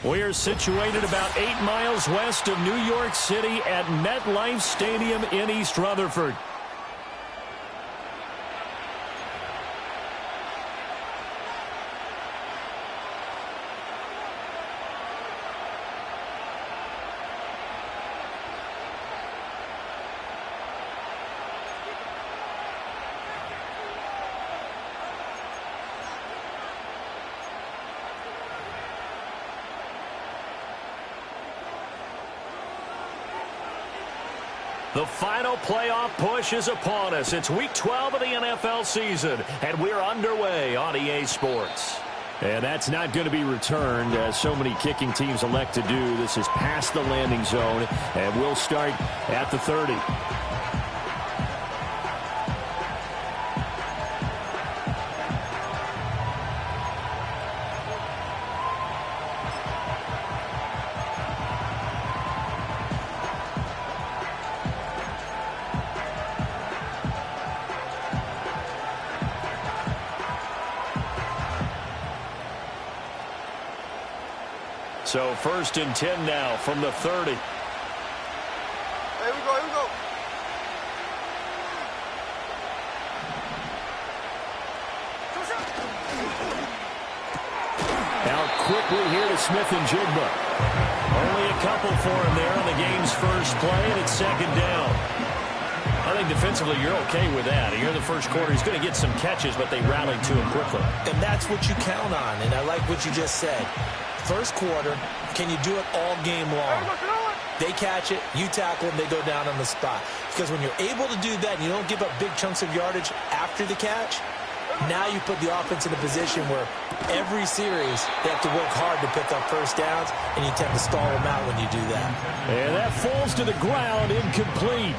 We're situated about 8 miles west of New York City at MetLife Stadium in East Rutherford. The final playoff push is upon us. It's Week 12 of the NFL season, and we're underway on EA Sports. And that's not going to be returned, as so many kicking teams elect to do. This is past the landing zone, and we'll start at the 30. So 1st and 10 now from the 30. Here we go, here we go. Now quickly here to Smith-Njigba. Only a couple for him there on the game's first play, and it's 2nd down. I think defensively you're okay with that. Here in the first quarter, he's going to get some catches, but they rallied to him quickly. And that's what you count on, and I like what you just said. First quarter, can you do it all game long? They catch it, you tackle them, they go down on the spot. Because when you're able to do that and you don't give up big chunks of yardage after the catch, now you put the offense in a position where every series they have to work hard to pick up first downs, and you tend to stall them out when you do that. And that falls to the ground, incomplete.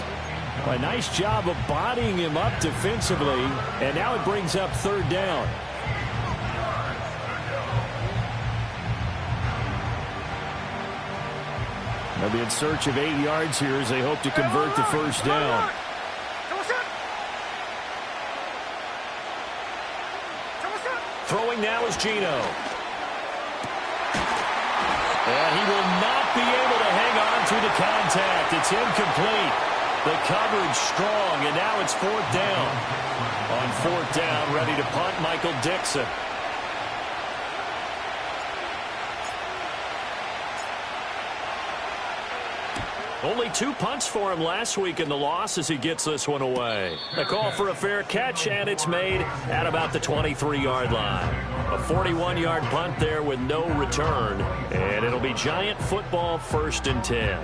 A nice job of bodying him up defensively, and now it brings up 3rd down. They'll be in search of 8 yards here as they hope to convert the first down. Throwing now is Geno. And he will not be able to hang on through the contact. It's incomplete. The coverage strong, and now it's 4th down. On 4th down, ready to punt, Michael Dixon. Only 2 punts for him last week in the loss as he gets this one away. A call for a fair catch, and it's made at about the 23-yard line. A 41-yard punt there with no return, and it'll be Giant football 1st and 10.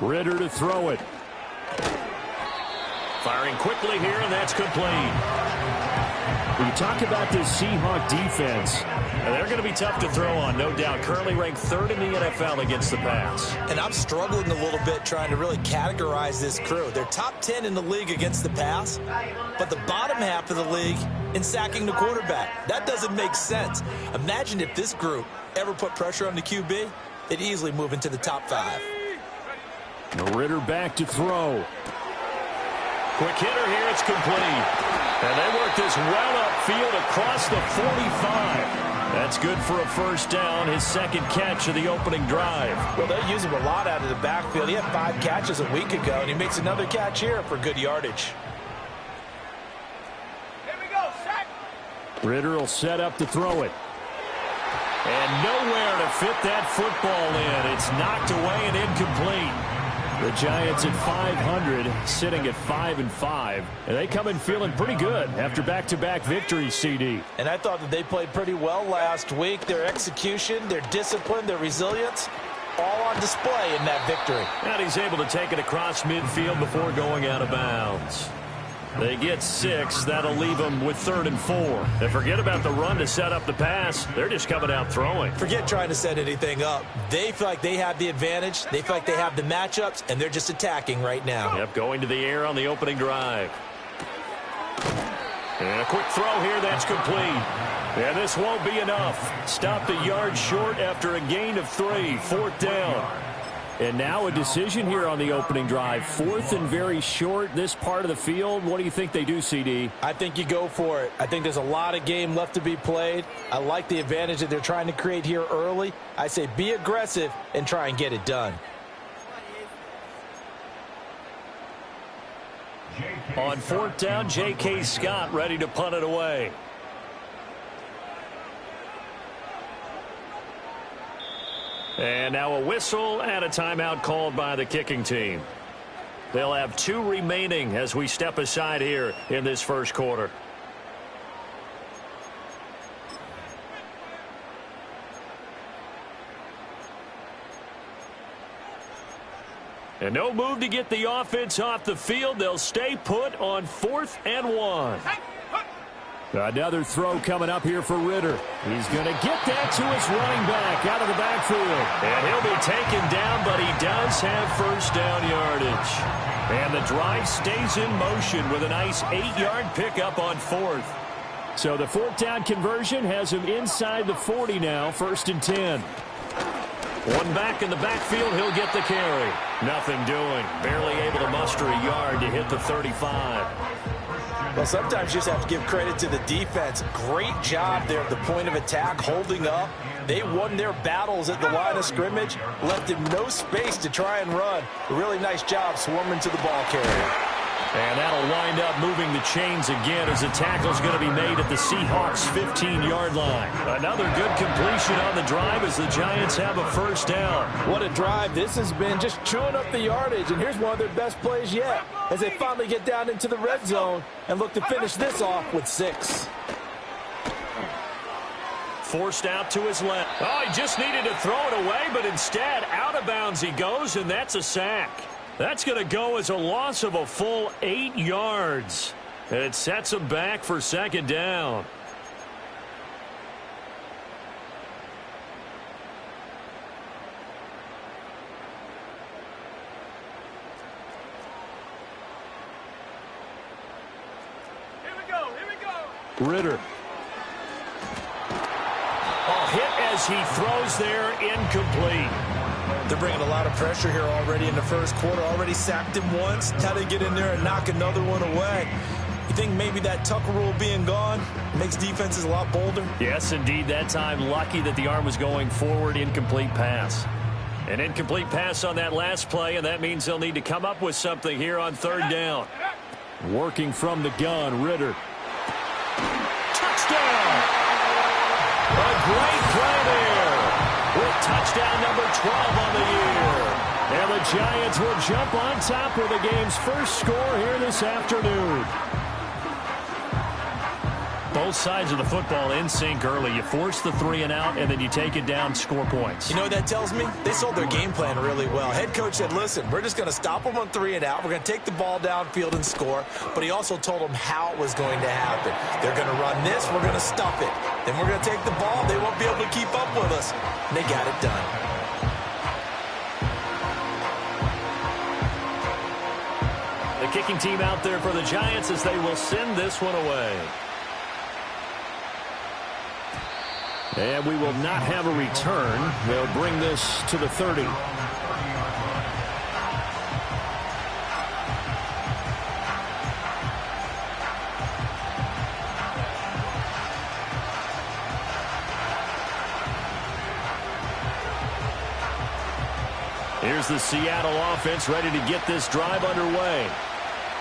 Ridder to throw it. Firing quickly here, and that's complete. When you talk about this Seahawk defense, they're going to be tough to throw on, no doubt. Currently ranked 3rd in the NFL against the pass. And I'm struggling a little bit trying to really categorize this crew. They're top 10 in the league against the pass, but the bottom half of the league in sacking the quarterback. That doesn't make sense. Imagine if this group ever put pressure on the QB, they'd easily move into the top 5. Ridder back to throw. Quick hitter here, it's complete. And they work this well field across the 45. That's good for a first down, his second catch of the opening drive. Well, they use him a lot out of the backfield. He had 5 catches a week ago, and he makes another catch here for good yardage. Here we go, set. Ridder will set up to throw it. And nowhere to fit that football in. It's knocked away and incomplete. The Giants at 500, sitting at 5-5. And they come in feeling pretty good after back-to-back victories, CD. And I thought that they played pretty well last week. Their execution, their discipline, their resilience, all on display in that victory. And he's able to take it across midfield before going out of bounds. They get 6. That'll leave them with 3rd and 4. And forget about the run to set up the pass. They're just coming out throwing. Forget trying to set anything up. They feel like they have the advantage. They feel like they have the matchups, and they're just attacking right now. Yep, going to the air on the opening drive. And a quick throw here. That's complete. And this won't be enough. Stopped a yard short after a gain of 3. 4th down. And now a decision here on the opening drive. 4th and very short, this part of the field. What do you think they do, CD? I think you go for it. I think there's a lot of game left to be played. I like the advantage that they're trying to create here early. I say be aggressive and try and get it done. On 4th down, J.K. Scott ready to punt it away. And now a whistle and a timeout called by the kicking team. They'll have 2 remaining as we step aside here in this first quarter. And no move to get the offense off the field. They'll stay put on 4th and 1. Another throw coming up here for Ridder. He's going to get that to his running back out of the backfield. And he'll be taken down, but he does have first down yardage. And the drive stays in motion with a nice 8-yard pickup on 4th. So the 4th down conversion has him inside the 40 now, 1st and 10. One back in the backfield, he'll get the carry. Nothing doing. Barely able to muster a yard to hit the 35. Well, sometimes you just have to give credit to the defense. Great job there at the point of attack, holding up. They won their battles at the line of scrimmage, left him no space to try and run. A really nice job swarming to the ball carrier. And that'll wind up moving the chains again as the tackle's going to be made at the Seahawks' 15-yard line. Another good completion on the drive as the Giants have a first down. What a drive this has been, just chewing up the yardage. And here's one of their best plays yet as they finally get down into the red zone and look to finish this off with 6. Forced out to his left. Oh, he just needed to throw it away, but instead out of bounds he goes, and that's a sack. That's going to go as a loss of a full 8 yards. And it sets him back for 2nd down. Here we go, here we go. Ridder. Oh, hit as he throws there, incomplete. They're bringing a lot of pressure here already in the first quarter. Already sacked him once. How they get in there and knock another one away. You think maybe that Tucker rule being gone makes defenses a lot bolder? Yes, indeed. That time, lucky that the arm was going forward. Incomplete pass. An incomplete pass on that last play, and that means they'll need to come up with something here on 3rd down. Working from the gun, Ridder. Touchdown! A great play there. With touchdown number 12 on the year. And the Giants will jump on top with the game's first score here this afternoon. Both sides of the football in sync early. You force the 3 and out, and then you take it down, score points. You know what that tells me? They sold their game plan really well. Head coach said, listen, we're just going to stop them on 3 and out. We're going to take the ball downfield and score. But he also told them how it was going to happen. They're going to run this. We're going to stuff it. Then we're going to take the ball. They won't be able to keep up with us. And they got it done. The kicking team out there for the Giants as they will send this one away. And we will not have a return. They'll bring this to the 30. Here's the Seattle offense ready to get this drive underway.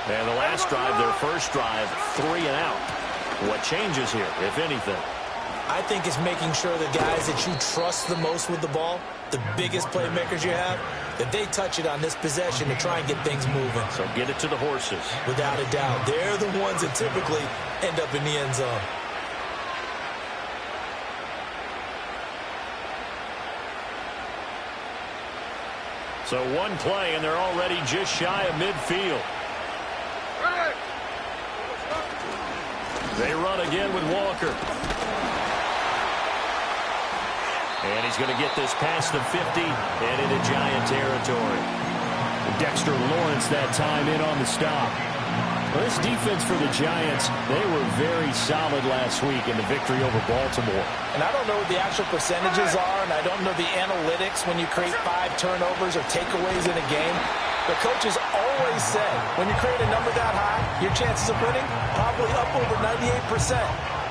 And the last drive, their first drive, 3 and out. What changes here, if anything? I think it's making sure the guys that you trust the most with the ball, the biggest playmakers you have, that they touch it on this possession to try and get things moving. So get it to the horses. Without a doubt. They're the ones that typically end up in the end zone. So one play, and they're already just shy of midfield. They run again with Walker. And he's going to get this past the 50 and into Giant territory. Dexter Lawrence that time in on the stop. Well, this defense for the Giants, they were very solid last week in the victory over Baltimore. And I don't know what the actual percentages are, and I don't know the analytics when you create 5 turnovers or takeaways in a game. The coaches always said, when you create a number that high, your chances of winning probably up over 98%.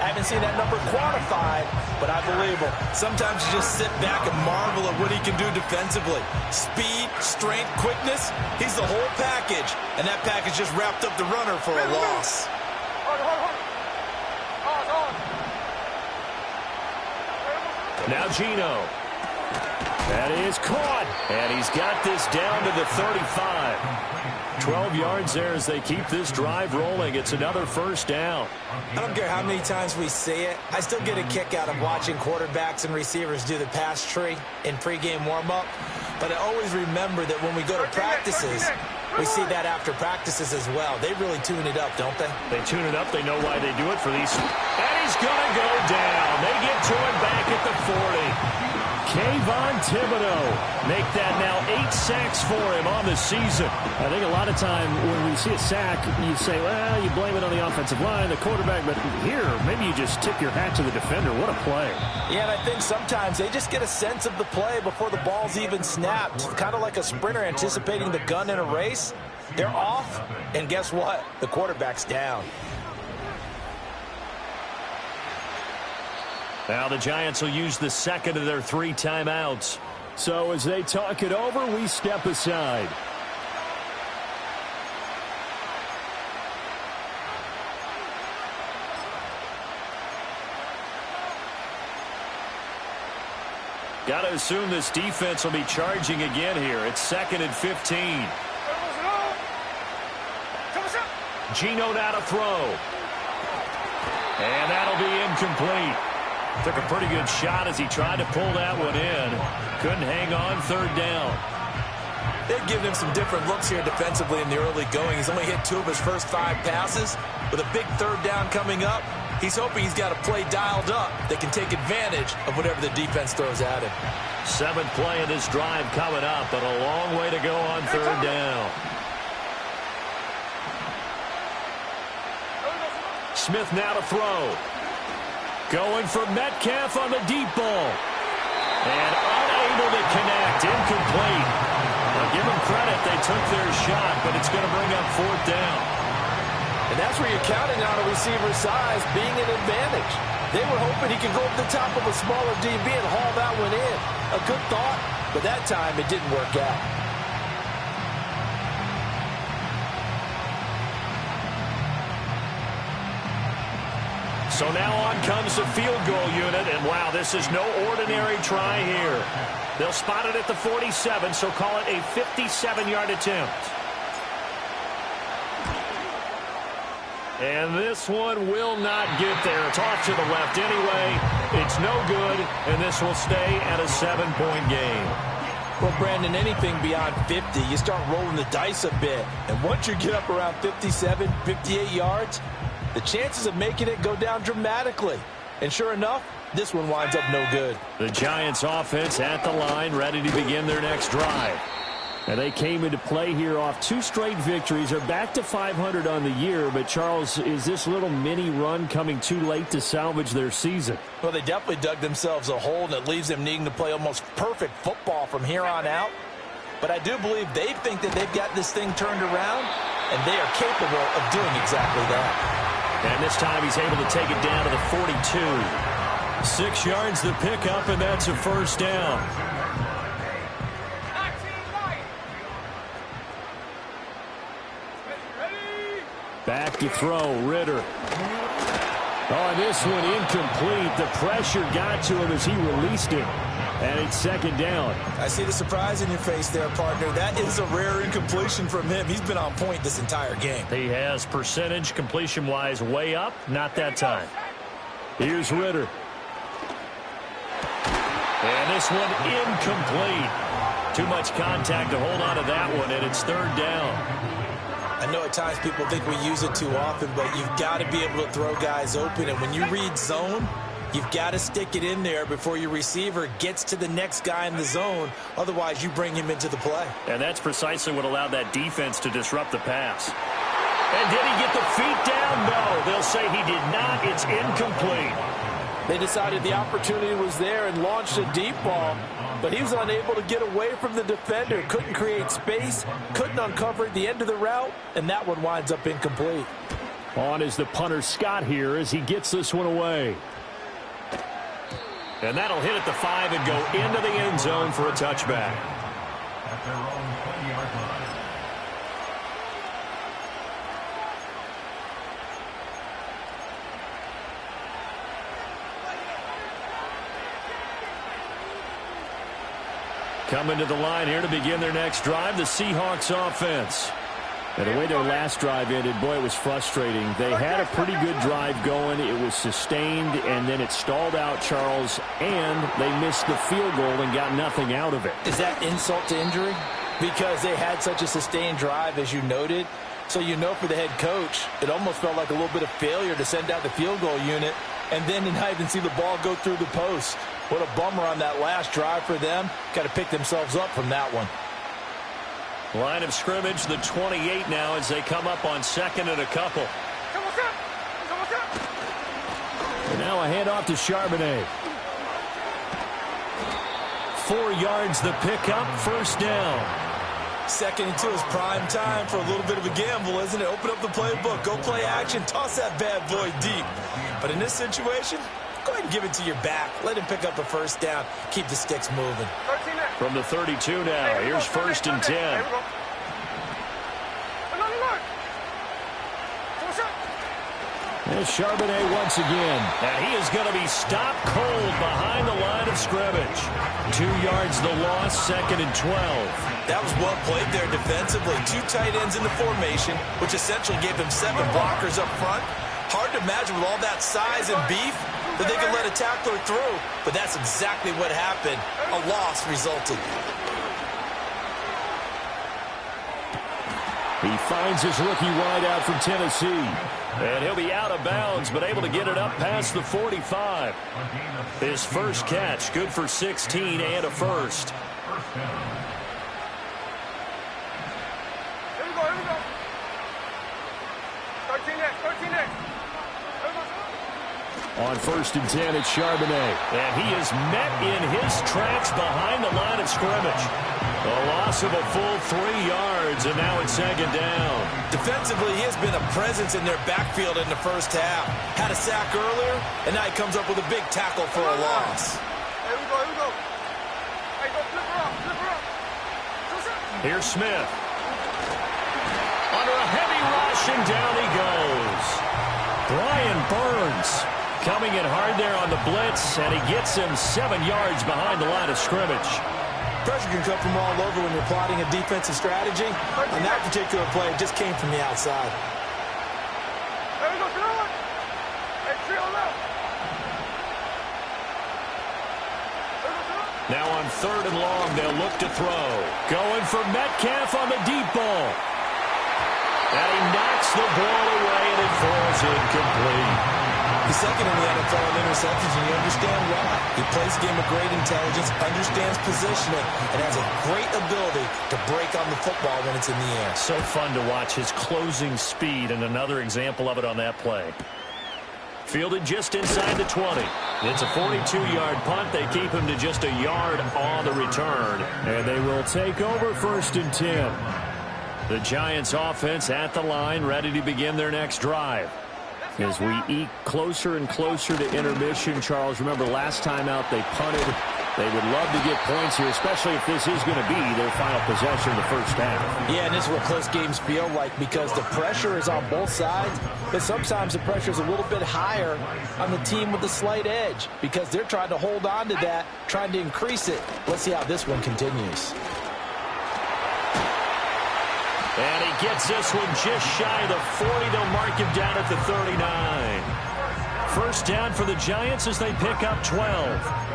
I haven't seen that number quantified, but I believe him. Sometimes you just sit back and marvel at what he can do defensively. Speed, strength, quickness, he's the whole package. And that package just wrapped up the runner for a loss. Now Geno. That is caught. And he's got this down to the 35. 12 yards there as they keep this drive rolling. It's another first down. I don't care how many times we see it. I still get a kick out of watching quarterbacks and receivers do the pass tree in pregame warm-up. But I always remember that when we go to practices, we see that after practices as well. They really tune it up, don't they? They tune it up. They know why they do it for these. And he's going to go down. They get to him back at the 40. Kayvon Thibodeaux make that now 8 sacks for him on the season. I think a lot of time when we see a sack, you say, well, you blame it on the offensive line, the quarterback, but here, maybe you just tip your hat to the defender. What a play. Yeah, and I think sometimes they just get a sense of the play before the ball's even snapped. Kind of like a sprinter anticipating the gun in a race. They're off, and guess what? The quarterback's down. Now the Giants will use the second of their 3 timeouts. So as they talk it over, we step aside. Got to assume this defense will be charging again here. It's 2nd and 15. Geno now to throw. And that'll be incomplete. Took a pretty good shot as he tried to pull that one in. Couldn't hang on, 3rd down. They've given him some different looks here defensively in the early going. He's only hit 2 of his first 5 passes. With a big 3rd down coming up, he's hoping he's got a play dialed up that can take advantage of whatever the defense throws at him. 7th play of this drive coming up, but a long way to go on 3rd down. Smith now to throw. Going for Metcalf on the deep ball. And unable to connect. Incomplete. Now give them credit. They took their shot, but it's going to bring up 4th down. And that's where you're counting on a receiver's size being an advantage. They were hoping he could go up the top of a smaller DB and haul that one in. A good thought, but that time it didn't work out. So now on comes the field goal unit, and wow, this is no ordinary try here. They'll spot it at the 47, so call it a 57-yard attempt. And this one will not get there. It's off to the left anyway. It's no good, and this will stay at a 7-point game. Well, Brandon, anything beyond 50, you start rolling the dice a bit. And once you get up around 57, 58 yards, the chances of making it go down dramatically. And sure enough, this one winds up no good. The Giants offense at the line, ready to begin their next drive. And they came into play here off 2 straight victories. They're back to 500 on the year. But, Charles, is this little mini run coming too late to salvage their season? Well, they definitely dug themselves a hole, and it leaves them needing to play almost perfect football from here on out. But I do believe they think that they've got this thing turned around, and they are capable of doing exactly that. And this time he's able to take it down to the 42. 6 yards the pickup, and that's a first down. to throw. Ritter. Oh, and this one incomplete. The pressure got to him as he released it. And it's second down. I see the surprise in your face there, partner. That is a rare incompletion from him. He's been on point this entire game. He has percentage completion-wise way up. Not that time. Here's Ritter. And this one incomplete. Too much contact to hold on to that one, and it's third down. I know at times people think we use it too often, but you've got to be able to throw guys open. And when you read zone, you've got to stick it in there before your receiver gets to the next guy in the zone. Otherwise, you bring him into the play. And that's precisely what allowed that defense to disrupt the pass. And did he get the feet down? No. They'll say he did not. It's incomplete. They decided the opportunity was there and launched a deep ball, but he was unable to get away from the defender, couldn't create space, couldn't uncover the end of the route, and that one winds up incomplete. On is the punter Scott here as he gets this one away. And that'll hit at the 5 and go into the end zone for a touchback. At their own 20-yard line. Coming to the line here to begin their next drive, the Seahawks offense. And the way their last drive ended, boy, it was frustrating. They had a pretty good drive going. It was sustained, and then it stalled out, Charles, and they missed the field goal and got nothing out of it. Is that insult to injury? Because they had such a sustained drive, as you noted. So you know for the head coach, it almost felt like a little bit of failure to send out the field goal unit and then to not even see the ball go through the post. What a bummer on that last drive for them. Got to pick themselves up from that one. Line of scrimmage, the 28 now as they come up on second and a couple. And now a handoff to Charbonnet. 4 yards the pickup, first down. Second and 2 is prime time for a little bit of a gamble, isn't it? Open up the playbook, go play action, toss that bad boy deep. But in this situation, go ahead and give it to your back. Let him pick up a first down. Keep the sticks moving. From the 32 now, here's first and 10. There's Charbonnet once again. And he is going to be stopped cold behind the line of scrimmage. 2 yards the loss, second and 12. That was well played there defensively. 2 tight ends in the formation, which essentially gave them 7 blockers up front. Hard to imagine with all that size and beef that they could let a tackler through, but that's exactly what happened. A loss resulted. He finds his rookie wideout from Tennessee. And he'll be out of bounds, but able to get it up past the 45. His first catch, good for 16 and a first. Here we go, here we go. 13 next, 13 next. On first and 10, it's Charbonnet. And he is met in his tracks behind the line of scrimmage. A loss of a full 3 yards, and now it's second down. Defensively, he has been a presence in their backfield in the first half. Had a sack earlier, and now he comes up with a big tackle for a loss. Here we go, here we go. Hey, go flip her up, flip her up. Here's Smith. Under a heavy rush, and down he goes. Brian Burns coming in hard there on the blitz, and he gets him 7 yards behind the line of scrimmage. Pressure can come from all over when you're plotting a defensive strategy. On that particular play, it just came from the outside. There we go, throw it. Hey, trio left. Now on third and long, they'll look to throw. Going for Metcalf on the deep ball. And he knocks the ball away, and it falls incomplete. He's second in the NFL in interceptions, and you understand why. He plays a game of great intelligence, understands positioning, and has a great ability to break on the football when it's in the air. So fun to watch his closing speed, and another example of it on that play. Fielded just inside the 20. It's a 42-yard punt. They keep him to just a yard on the return, and they will take over first and 10. The Giants offense at the line, ready to begin their next drive. As we eke closer and closer to intermission, Charles, remember last time out they punted They would love to get points here, especially if this is going to be their final possession of the first half. Yeah, and this is what close games feel like because the pressure is on both sides, but sometimes the pressure is a little bit higher on the team with the slight edge because they're trying to hold on to that, trying to increase it. Let's see how this one continues. And he gets this one just shy of the 40. They'll mark him down at the 39. First down for the Giants as they pick up 12.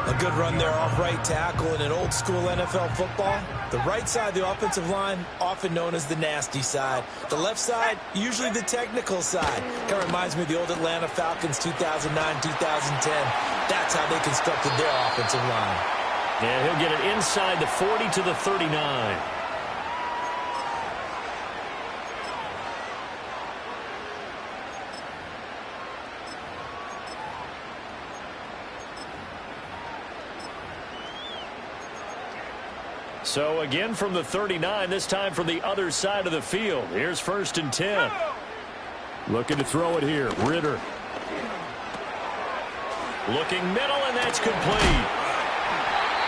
A good run there off right tackle in an old-school NFL football. The right side of the offensive line, often known as the nasty side. The left side, usually the technical side. Kind of reminds me of the old Atlanta Falcons 2009, 2010. That's how they constructed their offensive line. Yeah, he'll get it inside the 40 to the 39. So again from the 39, this time from the other side of the field. Here's 1st and 10. Looking to throw it here. Ridder. Looking middle, and that's complete.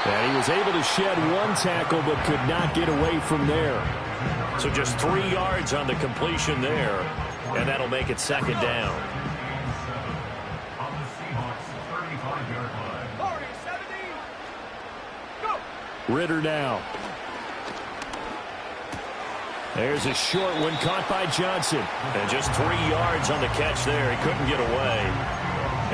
And he was able to shed one tackle but could not get away from there. So just 3 yards on the completion there, and that'll make it 2nd down. On the Seahawks 35-yard line. 40, 70. Go. Ridder now. There's a short one caught by Johnson. And just 3 yards on the catch there. He couldn't get away.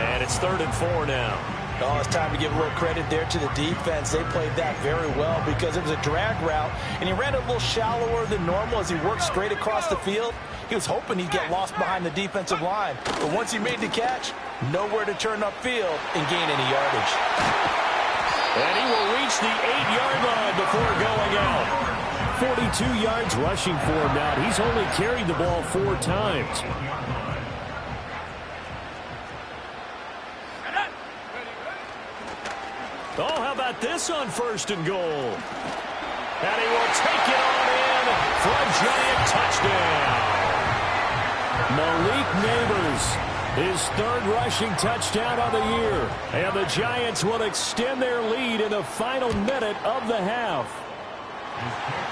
And it's 3rd and 4 now. Oh, it's time to give a little credit there to the defense. They played that very well because it was a drag route, and he ran a little shallower than normal as he worked straight across the field. He was hoping he'd get lost behind the defensive line. But once he made the catch, nowhere to turn upfield and gain any yardage. And he will reach the 8-yard line before going out. 42 yards rushing for him now. He's only carried the ball 4 times. Oh, how about this on 1st and goal? And he will take it on in for a Giant touchdown. Malik Nabers, his 3rd rushing touchdown of the year. And the Giants will extend their lead in the final minute of the half.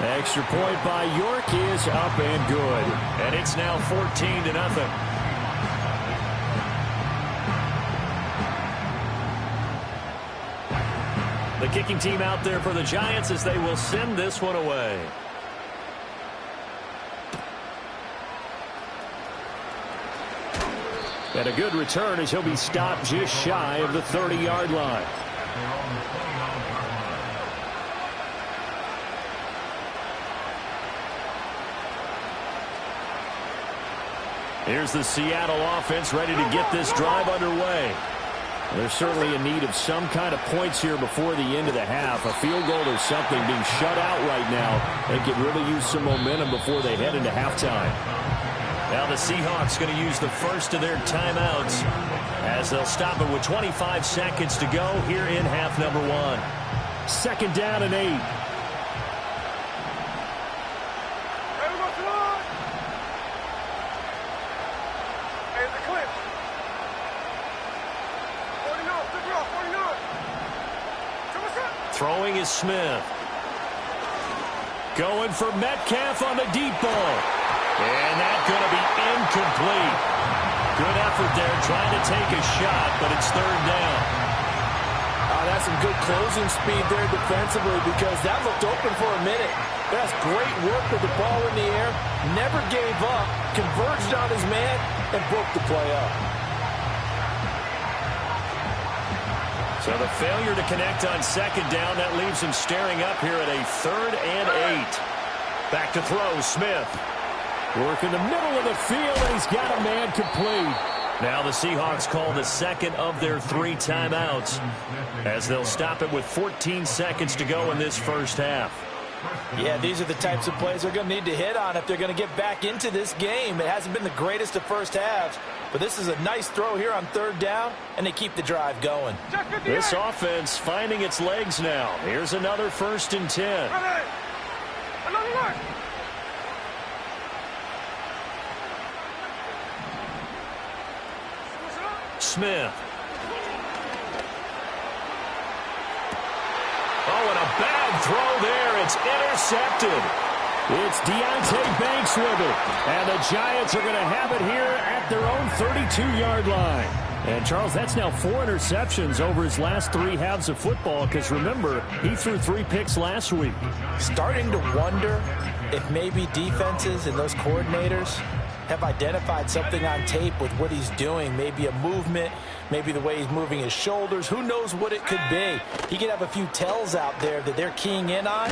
Extra point by York is up and good. And it's now 14-0. The kicking team out there for the Giants as they will send this one away. And a good return as he'll be stopped just shy of the 30-yard line. Here's the Seattle offense ready to get this drive underway. They're certainly in need of some kind of points here before the end of the half. A field goal or something being shut out right now. They could really use some momentum before they head into halftime. Now the Seahawks going to use the first of their timeouts as they'll stop it with 25 seconds to go here in half number 1. 2nd down and 8. Throwing is Smith. Going for Metcalf on the deep ball. And that's going to be incomplete. Good effort there trying to take a shot, but it's 3rd down. That's some good closing speed there defensively because that looked open for a minute. That's great work with the ball in the air. Never gave up. Converged on his man and broke the play up. So the failure to connect on 2nd down, that leaves him staring up here at a 3rd and 8. Back to throw, Smith. Work in the middle of the field, and he's got a man complete. Now the Seahawks call the 2nd of their 3 timeouts as they'll stop it with 14 seconds to go in this first half. Yeah, these are the types of plays they're going to need to hit on if they're going to get back into this game. It hasn't been the greatest of first halves, but this is a nice throw here on 3rd down, and they keep the drive going. This offense finding its legs now. Here's another 1st and 10. Smith. Oh, and a bad throw there. It's intercepted. It's Deonte Banks with it. And the Giants are going to have it here at their own 32-yard line. And, Charles, that's now 4 interceptions over his last 3 halves of football because, remember, he threw 3 picks last week. Starting to wonder if maybe defenses and those coordinators have identified something on tape with what he's doing. Maybe a movement, maybe the way he's moving his shoulders. Who knows what it could be? He could have a few tells out there that they're keying in on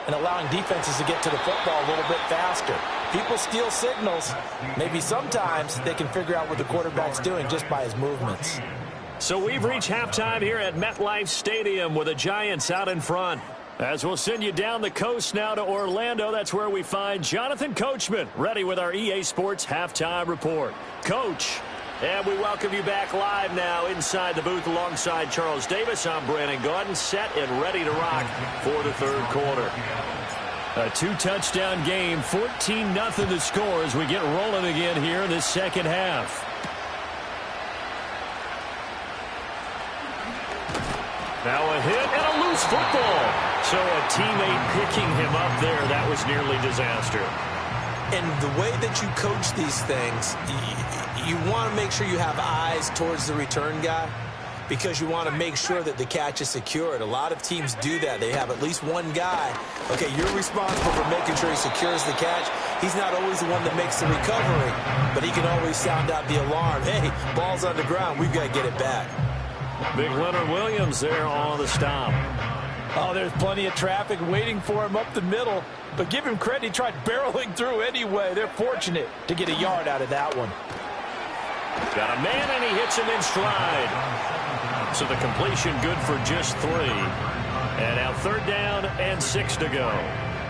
and allowing defenses to get to the football a little bit faster. People steal signals. Maybe sometimes they can figure out what the quarterback's doing just by his movements. So we've reached halftime here at MetLife Stadium with the Giants out in front. As we'll send you down the coast now to Orlando, that's where we find Jonathan Coachman ready with our EA Sports Halftime Report. Coach, and we welcome you back live now inside the booth alongside Charles Davis. I'm Brandon Gaudin, set and ready to rock for the third quarter. A 2-touchdown game, 14-0 the score as we get rolling again here in this second half. Now a hit and a loose football. So a teammate picking him up there, that was nearly disaster. And the way that you coach these things, you want to make sure you have eyes towards the return guy because you want to make sure that the catch is secured. A lot of teams do that. They have at least one guy. Okay, you're responsible for making sure he secures the catch. He's not always the one that makes the recovery, but he can always sound out the alarm. Hey, ball's on the ground. We've got to get it back. Big Leonard Williams there on the stop. Oh, there's plenty of traffic waiting for him up the middle. But give him credit, he tried barreling through anyway. They're fortunate to get a yard out of that one. Got a man, and he hits him in stride. So the completion good for just 3. And now 3rd down and 6 to go.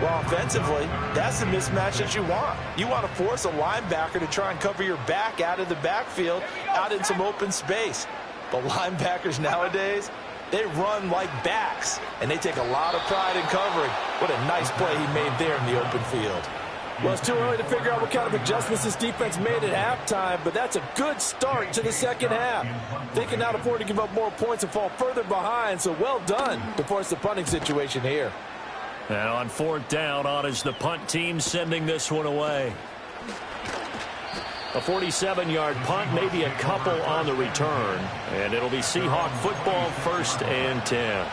Well, offensively, that's the mismatch that you want. You want to force a linebacker to try and cover your back out of the backfield, out in some open space. But linebackers nowadays, they run like backs, and they take a lot of pride in covering. What a nice play he made there in the open field. Well, it's too early to figure out what kind of adjustments this defense made at halftime, but that's a good start to the second half. They can now afford to give up more points and fall further behind, so well done to force the punting situation here. And on 4th down, on is the punt team sending this one away. A 47-yard punt, maybe a couple on the return. And it'll be Seahawk football, 1st and 10.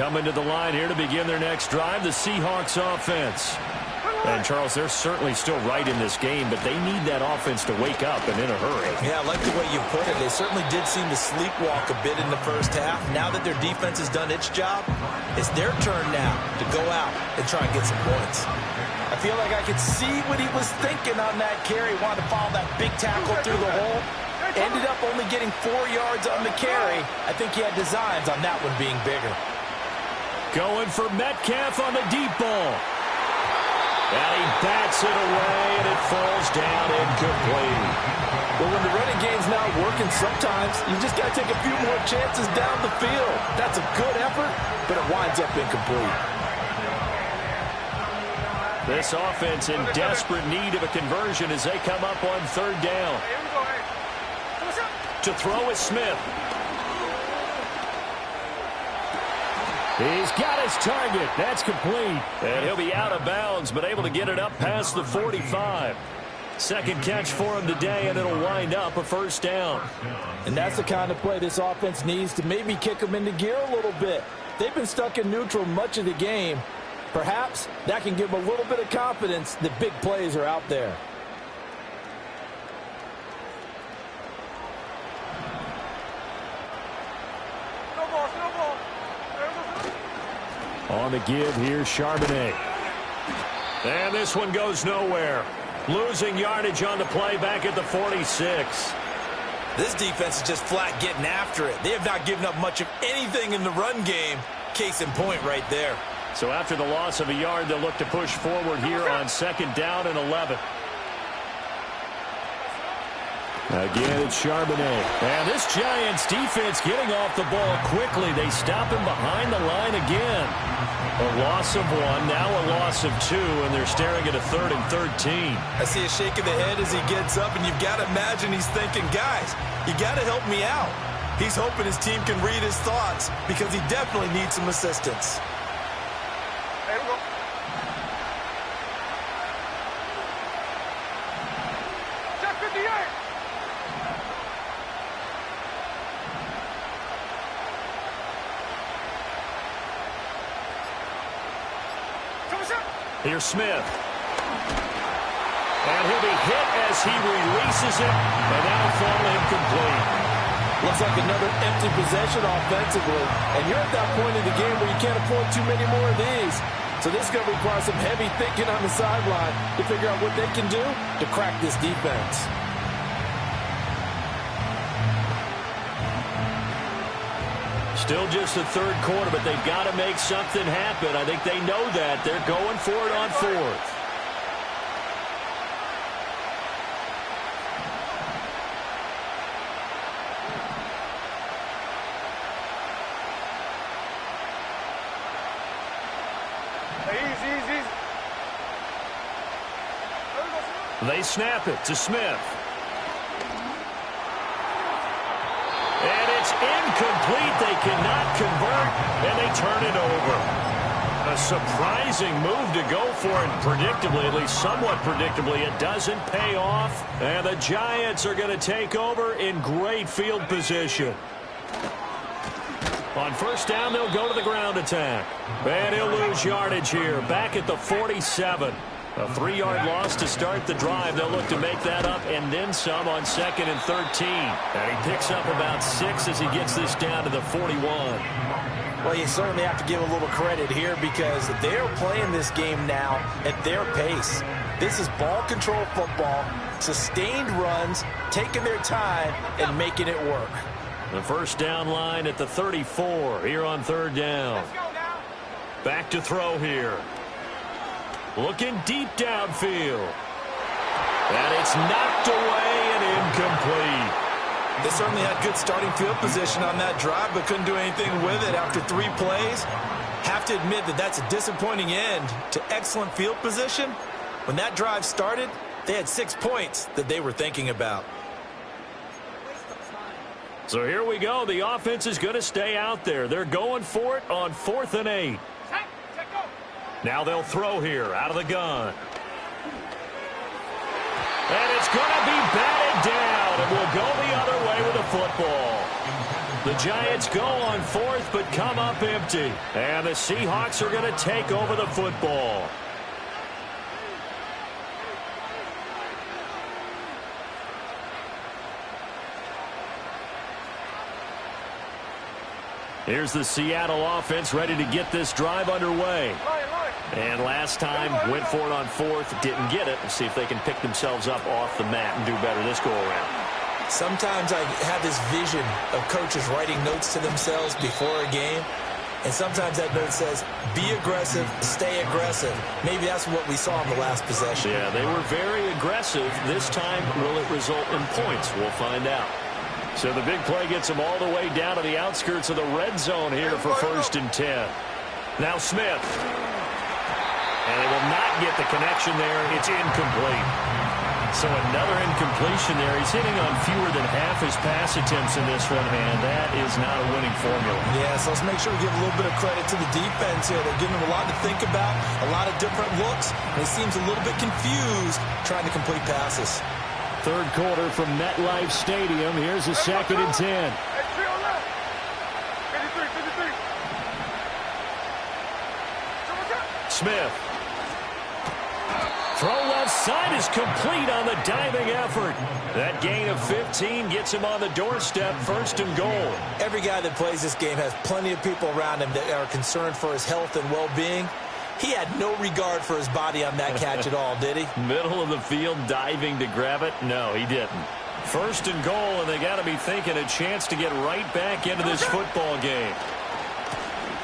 Coming to the line here to begin their next drive, the Seahawks offense. And, Charles, they're certainly still right in this game, but they need that offense to wake up and in a hurry. Yeah, I like the way you put it. They certainly did seem to sleepwalk a bit in the first half. Now that their defense has done its job, it's their turn now to go out and try and get some points. I feel like I could see what he was thinking on that carry. Wanted to follow that big tackle through the hole. Ended up only getting 4 yards on the carry. I think he had designs on that one being bigger. Going for Metcalf on the deep ball. And he bats it away, and it falls down incomplete. Well, when the running game's not working, sometimes you just got to take a few more chances down the field. That's a good effort, but it winds up incomplete. This offense in desperate need of a conversion as they come up on 3rd down. To throw is Smith. He's got his target. That's complete. And he'll be out of bounds, but able to get it up past the 45. Second catch for him today, and it'll wind up a 1st down. And that's the kind of play this offense needs to maybe kick them into gear a little bit. They've been stuck in neutral much of the game. Perhaps that can give them a little bit of confidence that big plays are out there. On the give here, Charbonnet. And this one goes nowhere. Losing yardage on the play back at the 46. This defense is just flat getting after it. They have not given up much of anything in the run game. Case in point right there. So after the loss of a yard, they'll look to push forward here on 2nd down and 11. Again, it's Charbonnet. And this Giants defense getting off the ball quickly. They stop him behind the line again. A loss of 1, now a loss of 2, and they're staring at a 3rd and 13. I see a shake of the head as he gets up, and you've got to imagine he's thinking, guys, you got to help me out. He's hoping his team can read his thoughts because he definitely needs some assistance. There we go. Check 58. Here's Smith. And he'll be hit as he releases it, and that'll fall incomplete. Looks like another empty possession offensively, and you're at that point in the game where you can't afford too many more of these. So this is going to require some heavy thinking on the sideline to figure out what they can do to crack this defense. Still just the third quarter, but they've got to make something happen. I think they know that. They're going for it on fourth. Easy. They snap it to Smith. And it's incomplete. They cannot convert, and they turn it over. A surprising move to go for it, predictably, at least somewhat predictably. It doesn't pay off, and the Giants are going to take over in great field position. On first down, they'll go to the ground attack. And he'll lose yardage here, back at the 47. A 3-yard loss to start the drive. They'll look to make that up and then some on 2nd and 13. And he picks up about 6 as he gets this down to the 41. Well, you certainly have to give a little credit here because they're playing this game now at their pace. This is ball control football, sustained runs, taking their time and making it work. The first down line at the 34 here on third down. Back to throw here. Looking deep downfield. And it's knocked away and incomplete. They certainly had good starting field position on that drive, but couldn't do anything with it after 3 plays. Have to admit that that's a disappointing end to excellent field position. When that drive started, they had 6 points that they were thinking about. So here we go. The offense is going to stay out there. They're going for it on 4th and 8. Now they'll throw here out of the gun. And it's going to be batted down, and we'll go the other way with the football. The Giants go on 4th, but come up empty. And the Seahawks are going to take over the football. Here's the Seattle offense ready to get this drive underway. And last time, went for it on 4th, didn't get it. We'll see if they can pick themselves up off the mat and do better this go-around. Sometimes I have this vision of coaches writing notes to themselves before a game. And sometimes that note says, be aggressive, stay aggressive. Maybe that's what we saw in the last possession. Yeah, they were very aggressive. This time, will it result in points? We'll find out. So the big play gets them all the way down to the outskirts of the red zone here for 1st and 10. Now Smith. And they will not get the connection there. It's incomplete. So another incompletion there. He's hitting on fewer than half his pass attempts in this one, and that is not a winning formula. Yeah, so let's make sure we give a little bit of credit to the defense here. They're giving him a lot to think about, a lot of different looks, and he seems a little bit confused trying to complete passes. Third quarter from MetLife Stadium. Here's a 2nd and 10. Smith. Throw left side is complete on the diving effort. That gain of 15 gets him on the doorstep, 1st and goal. Every guy that plays this game has plenty of people around him that are concerned for his health and well-being. He had no regard for his body on that catch at all, did he? Middle of the field, diving to grab it? No, he didn't. 1st and goal, and they got to be thinking a chance to get right back into this football game.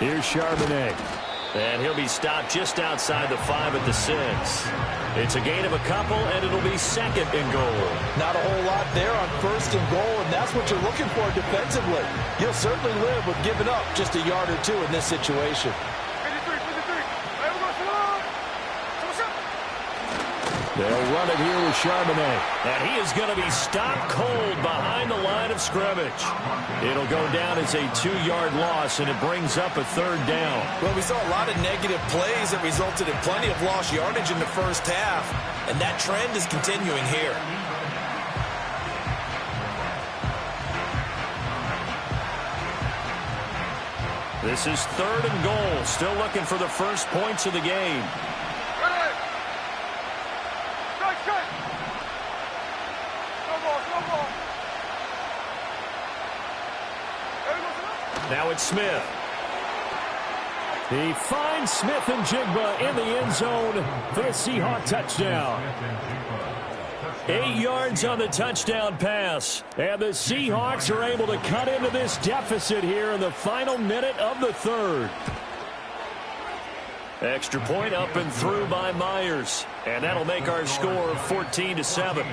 Here's Charbonnet. And he'll be stopped just outside the 5 at the 6. It's a gain of a couple, and it'll be 2nd and goal. Not a whole lot there on 1st and goal, and that's what you're looking for defensively. You'll certainly live with giving up just a yard or 2 in this situation. They'll run it here with Charbonnet. And he is going to be stopped cold behind the line of scrimmage. It'll go down as a 2-yard loss, and it brings up a third down. Well, we saw a lot of negative plays that resulted in plenty of lost yardage in the first half, and that trend is continuing here. This is 3rd and goal. Still looking for the first points of the game. Now it's Smith. He finds Smith and Jigba in the end zone for the Seahawk touchdown. 8 yards on the touchdown pass. And the Seahawks are able to cut into this deficit here in the final minute of the third. Extra point up and through by Myers. And that'll make our score 14-7.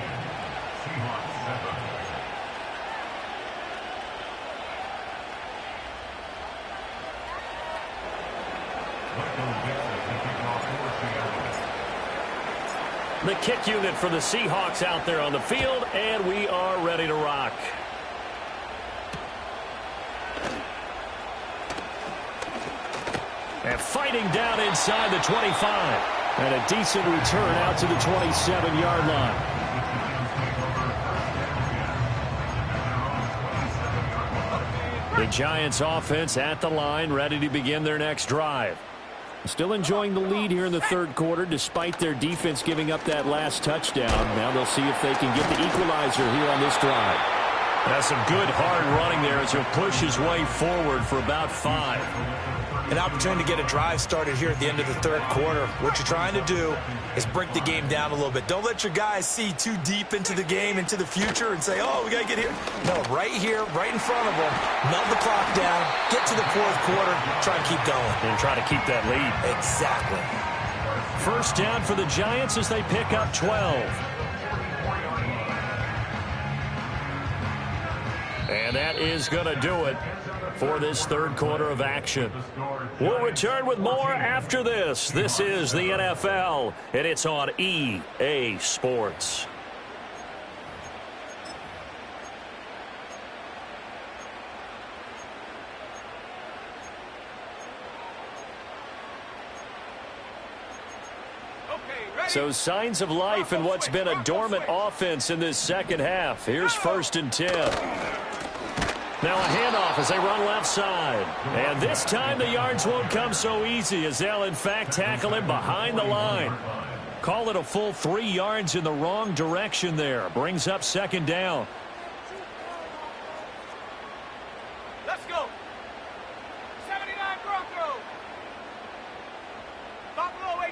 The kick unit for the Seahawks out there on the field, and we are ready to rock. And fighting down inside the 25. And a decent return out to the 27-yard line. The Giants offense at the line, ready to begin their next drive. Still enjoying the lead here in the third quarter, despite their defense giving up that last touchdown. Now they'll see if they can get the equalizer here on this drive. That's some good hard running there as he'll push his way forward for about 5. An opportunity to get a drive started here at the end of the third quarter. What you're trying to do is break the game down a little bit. Don't let your guys see too deep into the game, into the future, and say, oh, we got to get here. No, right here, right in front of them, melt the clock down, get to the fourth quarter, try and keep going. And try to keep that lead. Exactly. First down for the Giants as they pick up 12. And that is going to do it for this third quarter of action. We'll return with more after this. This is the NFL, and it's on EA Sports. So signs of life in what's been a dormant offense in this second half. Here's 1st and 10. Now a handoff as they run left side. And this time the yards won't come so easy as they'll in fact tackle him behind the line. Call it a full 3 yards in the wrong direction there. Brings up 2nd down. Let's go. 79 Broncos. Buffalo 18.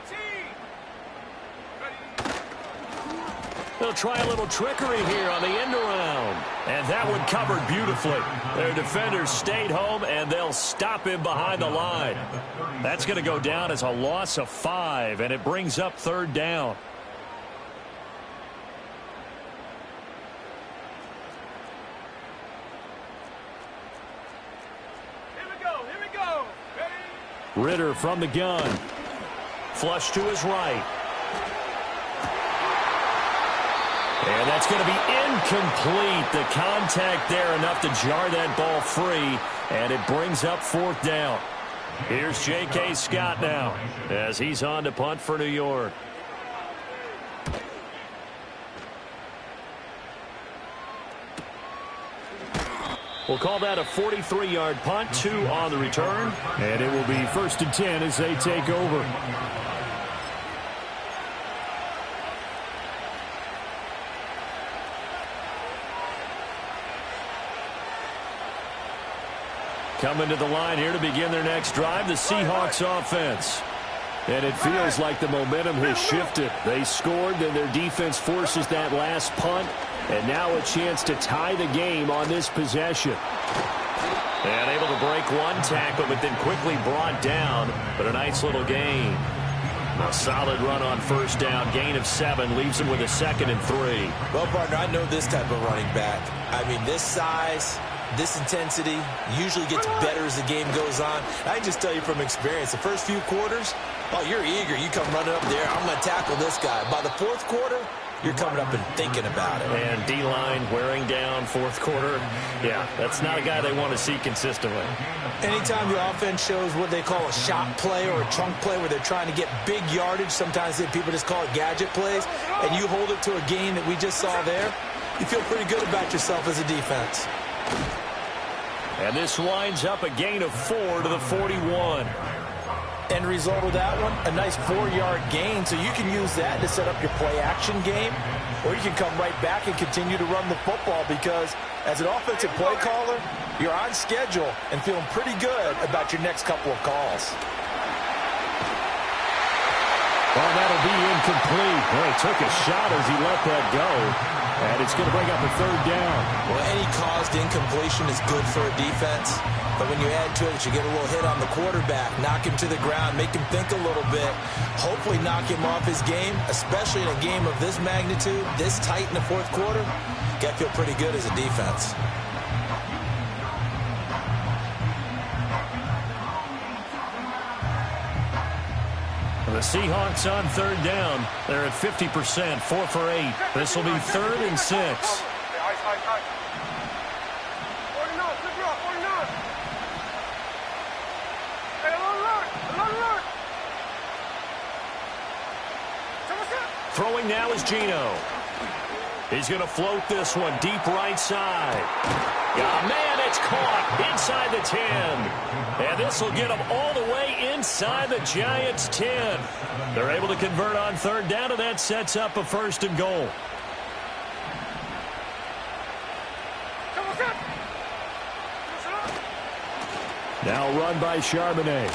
They'll try a little trickery here on the end around. And that one covered beautifully. Their defenders stayed home, and they'll stop him behind the line. That's going to go down as a loss of 5, and it brings up 3rd down. Here we go. Ready? Ritter from the gun. Flush to his right. And that's going to be incomplete. The contact there enough to jar that ball free, and it brings up 4th down. Here's J.K. Scott now as he's on to punt for New York. We'll call that a 43-yard punt, 2 on the return, and it will be 1st and 10 as they take over. Coming to the line here to begin their next drive, the Seahawks offense. And it feels like the momentum has shifted. They scored, then their defense forces that last punt, and now a chance to tie the game on this possession. And able to break one tackle, but then quickly brought down, but a nice little gain. A solid run on 1st down, gain of 7, leaves him with a 2nd and 3. Well, partner, I know this type of running back. I mean, this size, this intensity usually gets better as the game goes on. I can just tell you from experience, the first few quarters, Oh, you're eager. You come running up there. I'm going to tackle this guy. By the fourth quarter, you're coming up and thinking about it. And D-line wearing down fourth quarter. Yeah, that's not a guy they want to see consistently. Anytime the offense shows what they call a shot play or a chunk play where they're trying to get big yardage, sometimes people just call it gadget plays, and you hold it to a gain that we just saw there, you feel pretty good about yourself as a defense. And this winds up a gain of 4 to the 41. End result of that one, a nice 4-yard gain, so you can use that to set up your play-action game, or you can come right back and continue to run the football because as an offensive play caller, you're on schedule and feeling pretty good about your next couple of calls. Well, that'll be incomplete. Well, he took a shot as he let that go. And it's going to bring up a third down. Well, any caused incompletion is good for a defense. But when you add to it, you get a little hit on the quarterback, knock him to the ground, make him think a little bit, hopefully knock him off his game, especially in a game of this magnitude, this tight in the fourth quarter. You got to feel pretty good as a defense. The Seahawks on third down. They're at 50%, 4 for 8. This will be 3rd and 6. Throwing now is Geno. He's going to float this one deep right side. Yeah, man, it's caught inside the 10. And this will get him all the way inside the Giants' 10. They're able to convert on third down, and that sets up a 1st and goal. Now run by Charbonnet.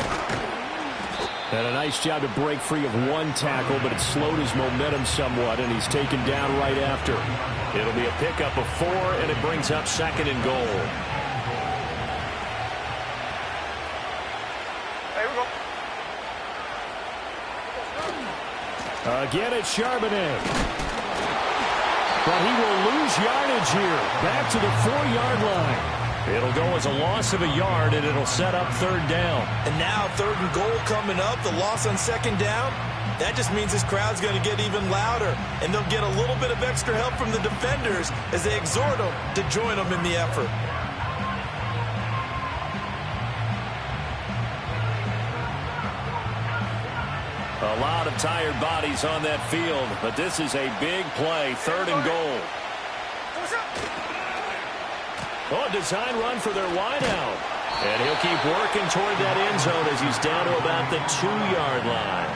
And a nice job to break free of one tackle, but it slowed his momentum somewhat, and he's taken down right after. It'll be a pickup of 4, and it brings up 2nd and goal. Again, it's Charbonnet. But he will lose yardage here. Back to the 4-yard line. It'll go as a loss of a yard, and it'll set up 3rd down. And now 3rd and goal coming up, the loss on 2nd down. That just means this crowd's going to get even louder, and they'll get a little bit of extra help from the defenders as they exhort them to join them in the effort. A lot of tired bodies on that field, but this is a big play, 3rd and goal. Oh, design run for their wideout. And he'll keep working toward that end zone as he's down to about the 2-yard line.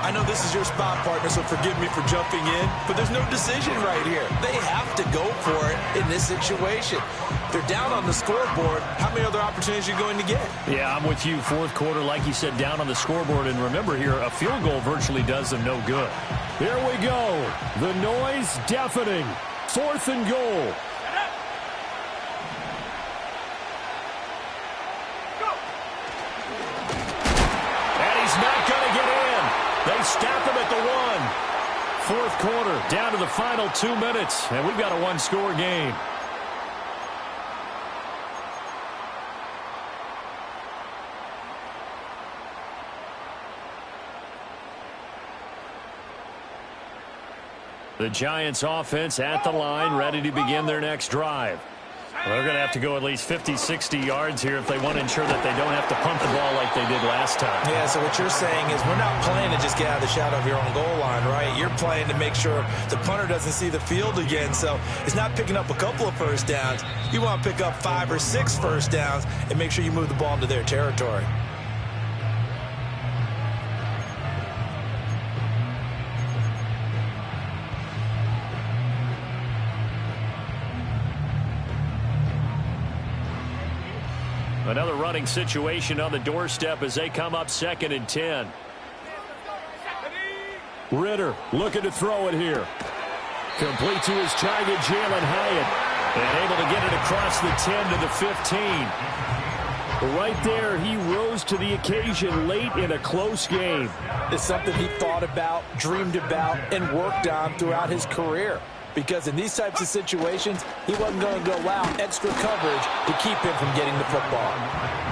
I know this is your spot, partner, so forgive me for jumping in, but there's no decision right here. They have to go for it in this situation. They're down on the scoreboard. How many other opportunities are you going to get? Yeah, I'm with you. Fourth quarter, like you said, down on the scoreboard. And remember here, a field goal virtually does them no good. Here we go. The noise deafening. 4th and goal. They stop him at the 1. 4th quarter, down to the final 2 minutes, and we've got a 1-score game. The Giants offense at the line, ready to begin their next drive. Well, they're going to have to go at least 50, 60 yards here if they want to ensure that they don't have to punt the ball like they did last time. Yeah, so what you're saying is we're not playing to just get out of the shadow of your own goal line, right? You're playing to make sure the punter doesn't see the field again. So it's not picking up a couple of first downs. You want to pick up 5 or 6 first downs and make sure you move the ball into their territory. Another running situation on the doorstep as they come up 2nd and 10. Ritter looking to throw it here. Complete to his target, Jalen Hyatt. And able to get it across the 10 to the 15. Right there, he rose to the occasion late in a close game. It's something he thought about, dreamed about, and worked on throughout his career. Because in these types of situations, he wasn't going to allow extra coverage to keep him from getting the football.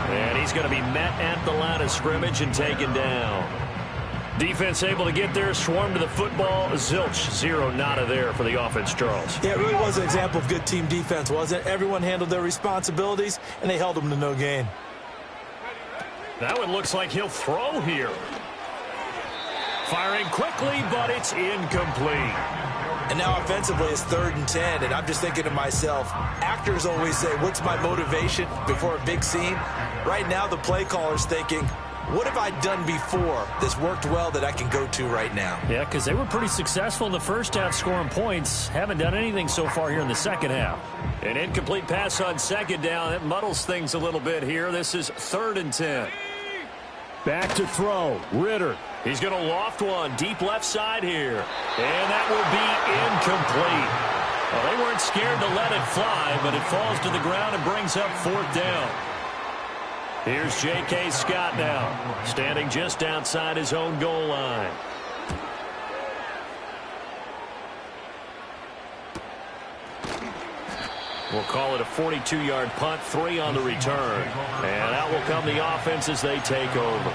And he's going to be met at the line of scrimmage and taken down. Defense able to get there, swarm to the football. Zilch, zero, nada there for the offense, Charles. Yeah, it really was an example of good team defense, wasn't it? Everyone handled their responsibilities, and they held them to no gain. That one looks like he'll throw here. Firing quickly, but it's incomplete. And now offensively it's 3rd and 10, and I'm just thinking to myself, actors always say, what's my motivation before a big scene? Right now the play caller's thinking, what have I done before that's worked well that I can go to right now? Yeah, because they were pretty successful in the first half scoring points. Haven't done anything so far here in the second half. An incomplete pass on 2nd down. It muddles things a little bit here. This is 3rd and 10. Back to throw. Ritter. He's going to loft one deep left side here. And that will be incomplete. Well, they weren't scared to let it fly, but it falls to the ground and brings up 4th down. Here's J.K. Scott now, standing just outside his own goal line. We'll call it a 42-yard punt, 3 on the return. And out will come the offense as they take over.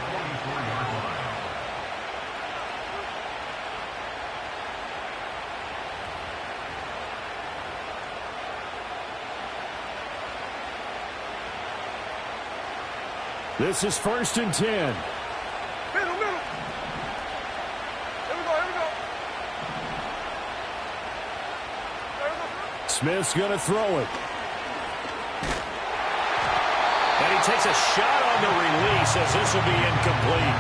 This is 1st and 10. Middle. Here we go. Smith's going to throw it. And he takes a shot on the release as this will be incomplete.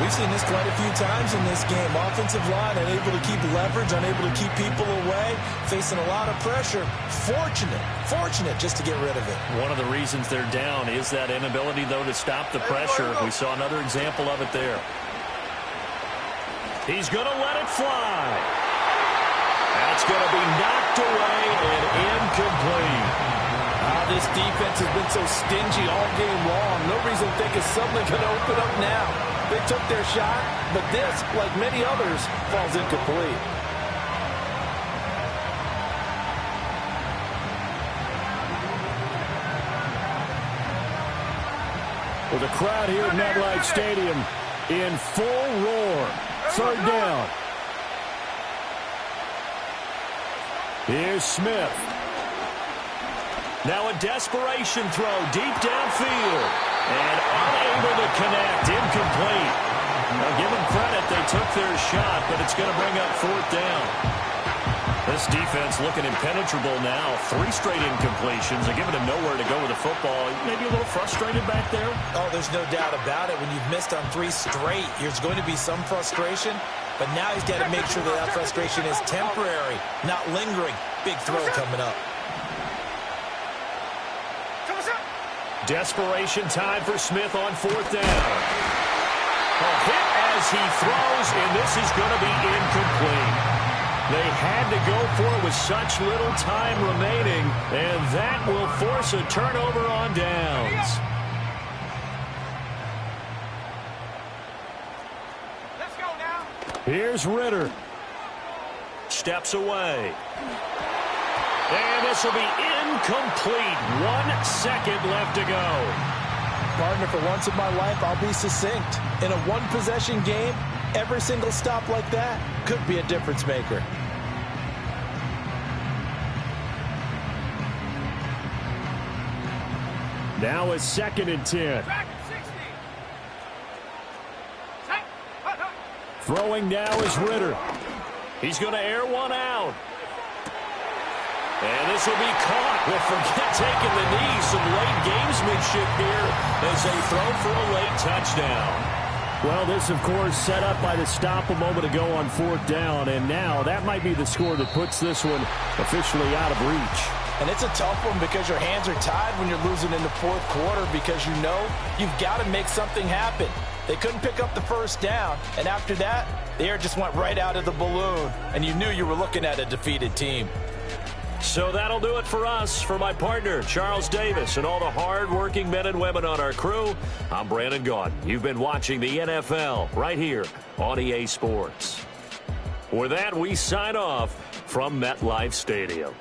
We've seen this quite a few times in this game. Offensive line unable to keep leverage, unable to keep people away, facing a lot of pressure. Fortunate just to get rid of it. One of the reasons they're down is that inability, though, to stop the pressure. We saw another example of it there. He's going to let it fly. That's going to be knocked away and incomplete. This defense has been so stingy all game long. No reason to think it's suddenly going to open up now. They took their shot, but this, like many others, falls incomplete. With a crowd here at MetLife Stadium in full roar. 3rd down. Here's Smith. Now a desperation throw deep downfield. And unable to connect. Incomplete. Now give them credit. They took their shot, but it's going to bring up 4th down. This defense looking impenetrable now. 3 straight incompletions. They're giving him nowhere to go with the football. Maybe a little frustrated back there? Oh, there's no doubt about it. When you've missed on 3 straight, there's going to be some frustration. But now he's got to make sure that frustration is temporary, not lingering. Big throw coming up. Desperation time for Smith on 4th down. A hit as he throws, and this is going to be incomplete. They had to go for it with such little time remaining, and that will force a turnover on downs. Let's go now. Here's Ritter. Steps away. And this will be incomplete. 1 second left to go. Partner, for once in my life, I'll be succinct. In a 1-possession game, every single stop like that could be a difference maker. Now it's 2nd and 10. Throwing now is Ritter. He's going to air one out. And this will be caught. Well, forget taking the knee. Some late gamesmanship here as they throw for a late touchdown. Well, this, of course, set up by the stop a moment ago on 4th down. And now that might be the score that puts this one officially out of reach. And it's a tough one because your hands are tied when you're losing in the 4th quarter because you know you've got to make something happen. They couldn't pick up the 1st down. And after that, the air just went right out of the balloon. And you knew you were looking at a defeated team. So that'll do it for us. For my partner, Charles Davis, and all the hard-working men and women on our crew, I'm Brandon Gaudin. You've been watching the NFL right here on EA Sports. With that, we sign off from MetLife Stadium.